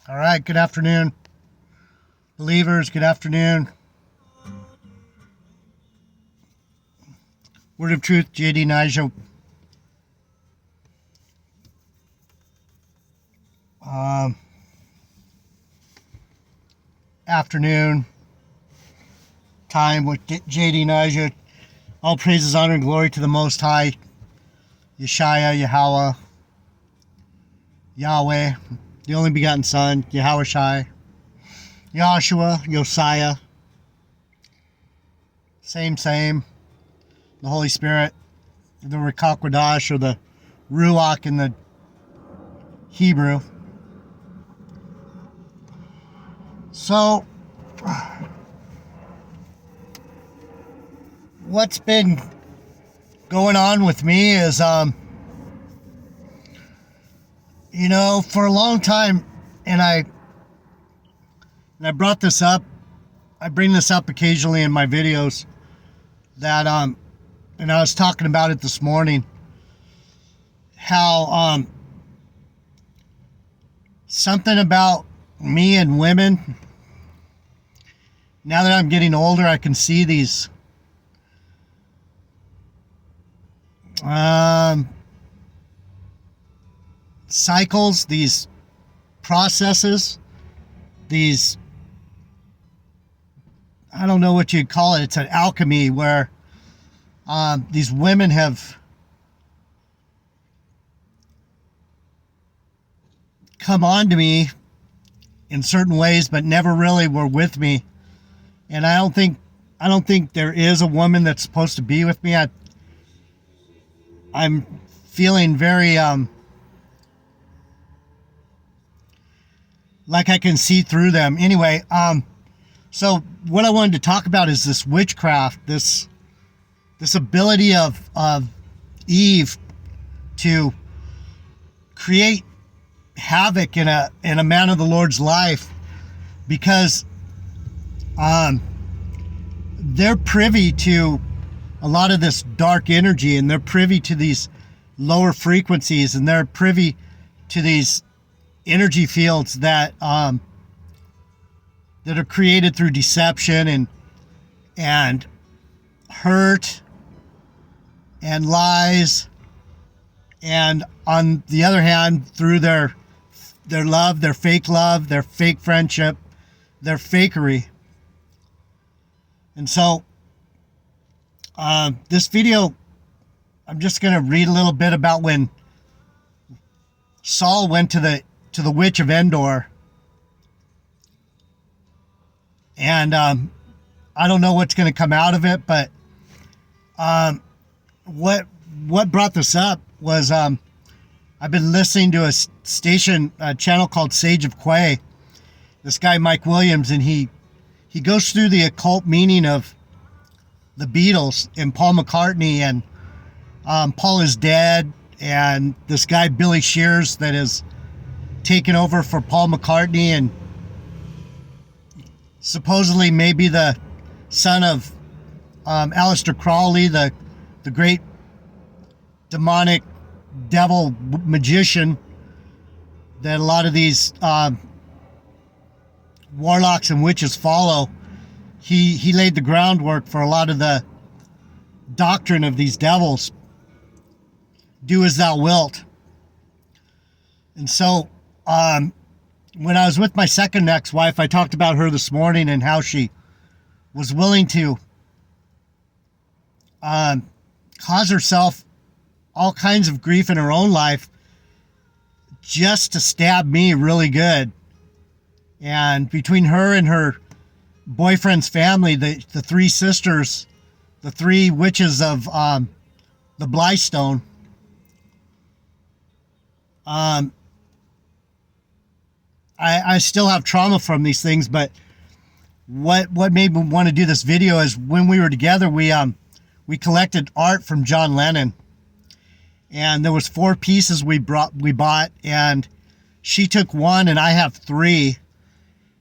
All right, good afternoon. Believers, good afternoon. Word of Truth, JD Nigel. Afternoon time with JD Nigel. All praises, honor, and glory to the Most High, Yeshaya, Yahweh, Yahweh, the only begotten Son, Yahweh Shai, Yahshua, Josiah, same, the Holy Spirit, the Ruach Kodesh, or the Ruach in the Hebrew. So, what's been going on with me is, for a long time, and I brought this up, I bring this up occasionally in my videos, that, and I was talking about it this morning, how, something about me and women, now that I'm getting older, I can see these cycles, these processes, these, I don't know what you'd call it, it's an alchemy where these women have come on to me in certain ways, but never really were with me. And I don't think there is a woman that's supposed to be with me. I'm feeling very like I can see through them. Anyway, so what I wanted to talk about is this witchcraft, this ability of Eve to create havoc in a man of the Lord's life, because they're privy to a lot of this dark energy, and they're privy to these lower frequencies, and they're privy to these energy fields that are created through deception and hurt and lies, and on the other hand, through their love, their fake friendship, their fakery. And so this video, I'm just going to read a little bit about when Saul went to the witch of Endor. And I don't know what's going to come out of it, but what brought this up was I've been listening to a channel called Sage of Quay. This guy Mike Williams, and he goes through the occult meaning of the Beatles and Paul McCartney, and Paul is dead, and this guy Billy Shears that has taken over for Paul McCartney, and supposedly maybe the son of Aleister Crowley, the great demonic devil magician that a lot of these warlocks and witches follow. He laid the groundwork for a lot of the doctrine of these devils. Do as thou wilt. And so when I was with my second ex-wife, I talked about her this morning and how she was willing to cause herself all kinds of grief in her own life just to stab me really good. And between her and her boyfriend's family, the three sisters, the three witches of the Blystone, I still have trauma from these things. But what made me want to do this video is when we were together, we collected art from John Lennon, and there was 4 pieces we bought, and she took 1 and I have 3,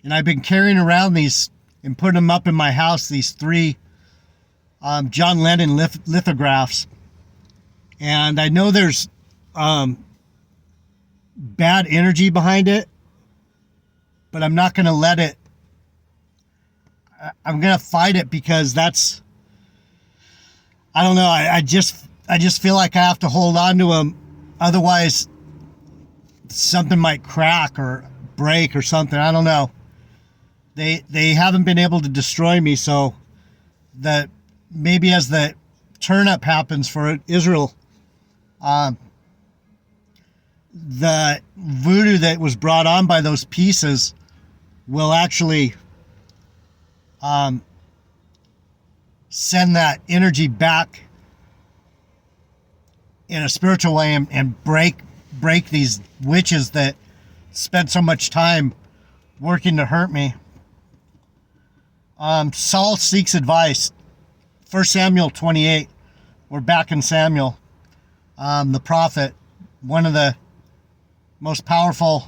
and I've been carrying around these and putting them up in my house, these 3 John Lennon lithographs. And I know there's bad energy behind it, but I'm not going to let it. I'm going to fight it because I don't know. I just feel like I have to hold on to him. Otherwise, something might crack or break or something. I don't know. They haven't been able to destroy me, so that maybe as the turn-up happens for Israel, the voodoo that was brought on by those pieces will actually send that energy back in a spiritual way and break these witches that spent so much time working to hurt me. Saul seeks advice. 1 Samuel 28. We're back in Samuel, the prophet, one of the most powerful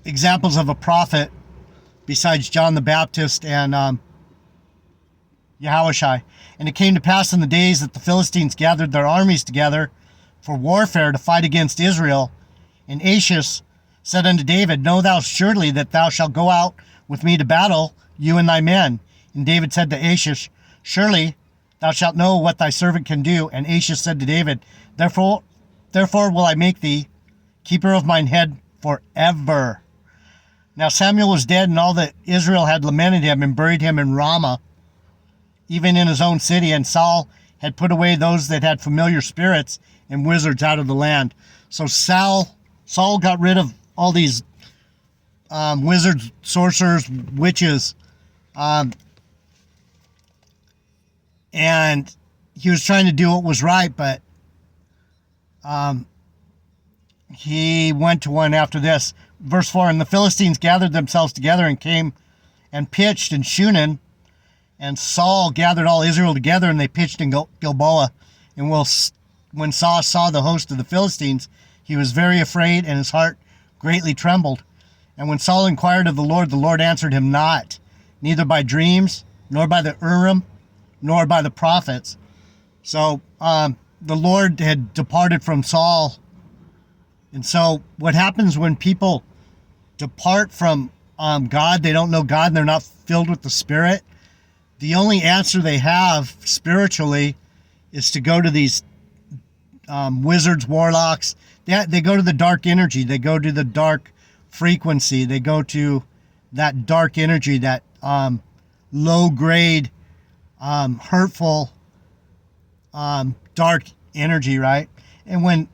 examples of a prophet besides John the Baptist and Yahushua. And it came to pass in the days that the Philistines gathered their armies together for warfare to fight against Israel. And Achish said unto David, Know thou surely that thou shalt go out with me to battle, you and thy men. And David said to Achish, Surely thou shalt know what thy servant can do. And Achish said to David, Therefore will I make thee keeper of mine head forever. Now Samuel was dead, and all that Israel had lamented him and buried him in Ramah, even in his own city. And Saul had put away those that had familiar spirits and wizards out of the land. So Saul got rid of all these wizards, sorcerers, witches, and he was trying to do what was right, but he went to one after this. Verse 4, And the Philistines gathered themselves together and came and pitched in Shunem, and Saul gathered all Israel together, and they pitched in Gilboa. And when Saul saw the host of the Philistines, he was very afraid, and his heart greatly trembled. And when Saul inquired of the Lord answered him not, neither by dreams, nor by the Urim, nor by the prophets. So the Lord had departed from Saul. And so what happens when people depart from God, they don't know God, and they're not filled with the Spirit, the only answer they have spiritually is to go to these wizards, warlocks. They go to the dark energy. They go to the dark frequency. They go to that dark energy, that low-grade, hurtful, dark energy, right? And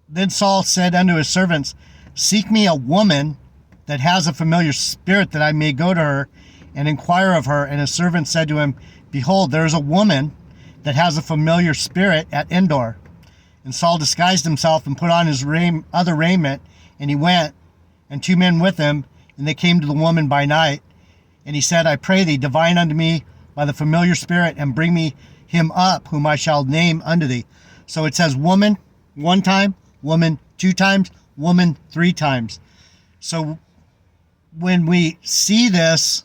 then Saul said unto his servants, Seek me a woman that has a familiar spirit, that I may go to her and inquire of her. And his servant said to him, Behold, there is a woman that has a familiar spirit at Endor. And Saul disguised himself and put on his other raiment, and he went, and 2 men with him, and they came to the woman by night. And he said, I pray thee, divine unto me by the familiar spirit, and bring me him up, whom I shall name unto thee. So it says woman 1 time, woman 2 times, woman 3 times. So when we see this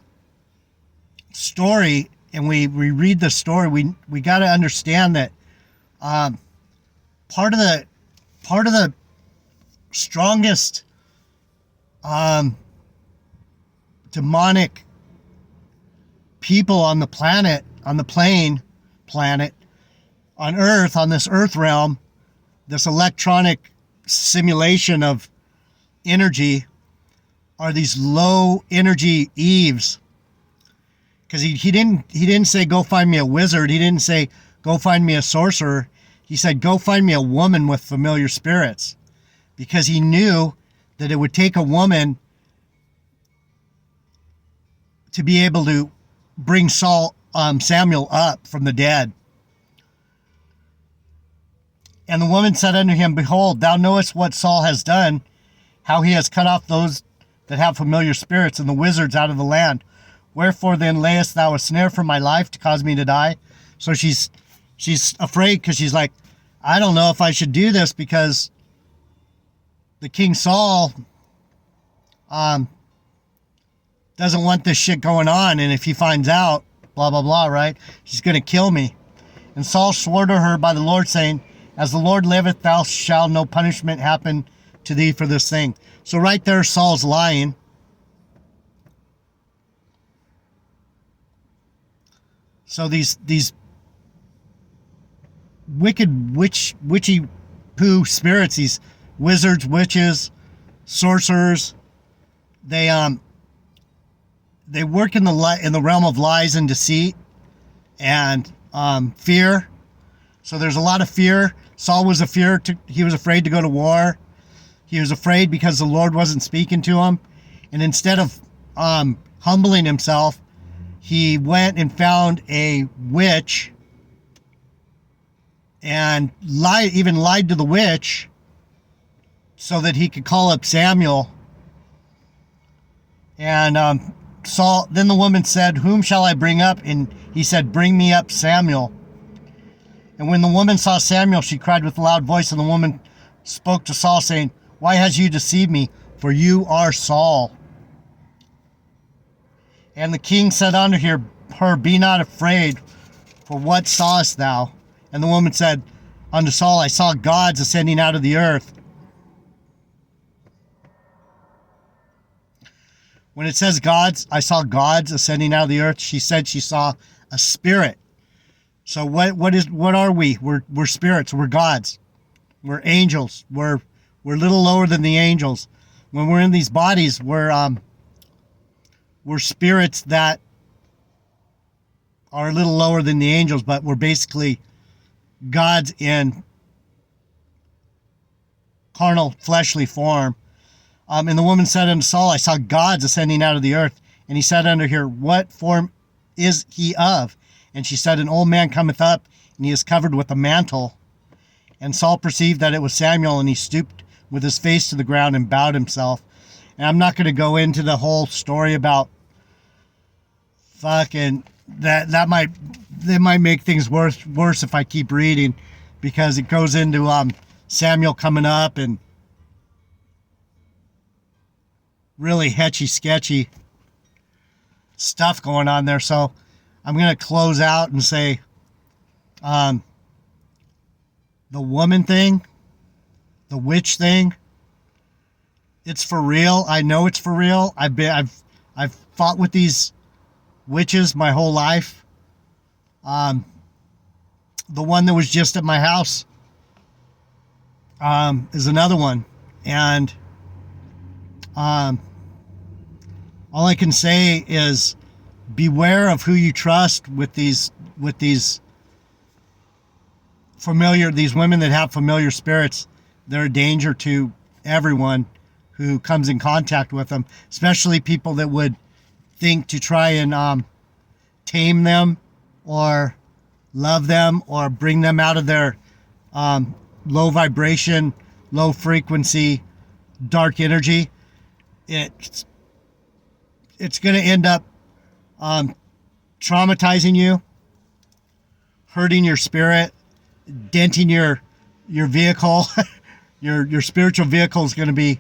story and we read the story, we got to understand that part of the strongest demonic people on the planet, on Earth, on this Earth realm, this electronic simulation of energy, are these low energy Eves. Because he didn't say go find me a wizard. He didn't say go find me a sorcerer. He said go find me a woman with familiar spirits, because he knew that it would take a woman to be able to bring Samuel up from the dead. And the woman said unto him, Behold, thou knowest what Saul has done, how he has cut off those that have familiar spirits and the wizards out of the land. Wherefore then layest thou a snare for my life to cause me to die? So she's afraid, because she's like, I don't know if I should do this, because the King Saul doesn't want this shit going on, and if he finds out, blah, blah, blah, right? He's going to kill me. And Saul swore to her by the Lord, saying, As the Lord liveth, thou shalt no punishment happen to thee for this thing. So right there, Saul's lying. So these wicked witchy poo spirits, these wizards, witches, sorcerers, they work in the realm of lies and deceit and fear. So there's a lot of fear. Saul was he was afraid to go to war. He was afraid because the Lord wasn't speaking to him. And instead of humbling himself, he went and found a witch and lied to the witch so that he could call up Samuel. And then the woman said, "Whom shall I bring up?" And he said, "Bring me up Samuel." And when the woman saw Samuel, she cried with a loud voice, and the woman spoke to Saul, saying, "Why has you deceived me? For you are Saul." And the king said unto her, "Be not afraid, for what sawest thou?" And the woman said unto Saul, "I saw gods ascending out of the earth." When it says gods, I saw gods ascending out of the earth, she said she saw a spirit. So what are we? We're spirits. We're gods. We're angels. We're a little lower than the angels. When we're in these bodies, we're spirits that are a little lower than the angels, but we're basically gods in carnal, fleshly form. And the woman said unto Saul, "I saw gods ascending out of the earth." And he said unto her, "What form is he of?" And she said, "An old man cometh up, and he is covered with a mantle." And Saul perceived that it was Samuel, and he stooped with his face to the ground and bowed himself. And I'm not going to go into the whole story about fucking that might make things worse if I keep reading, because it goes into Samuel coming up and really sketchy stuff going on there. So I'm going to close out and say the woman thing, the witch thing, it's for real. I know it's for real. I've fought with these witches my whole life. The one that was just at my house is another one. And all I can say is beware of who you trust with these women that have familiar spirits. They're a danger to everyone who comes in contact with them, especially people that would think to try and tame them or love them or bring them out of their low vibration, low frequency, dark energy. It's going to end up traumatizing you, hurting your spirit, denting your vehicle. your spiritual vehicle is going to be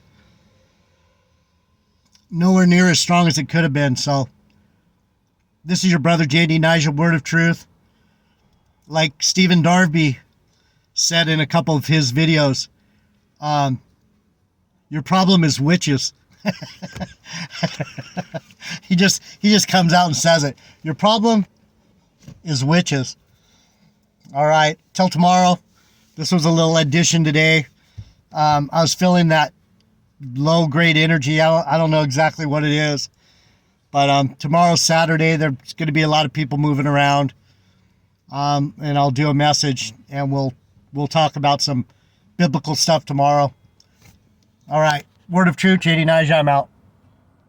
nowhere near as strong as it could have been. So this is your brother JD Nigel, Word of Truth. Like Stephen Darby said in a couple of his videos, your problem is witches. He just comes out and says it. Your problem is witches. All right, till tomorrow. This was a little addition today. I was feeling that low grade energy. I don't know exactly what it is, but tomorrow's Saturday. There's going to be a lot of people moving around, and I'll do a message, and we'll talk about some biblical stuff tomorrow. All right, Word of Truth, JD Nigel, I'm out.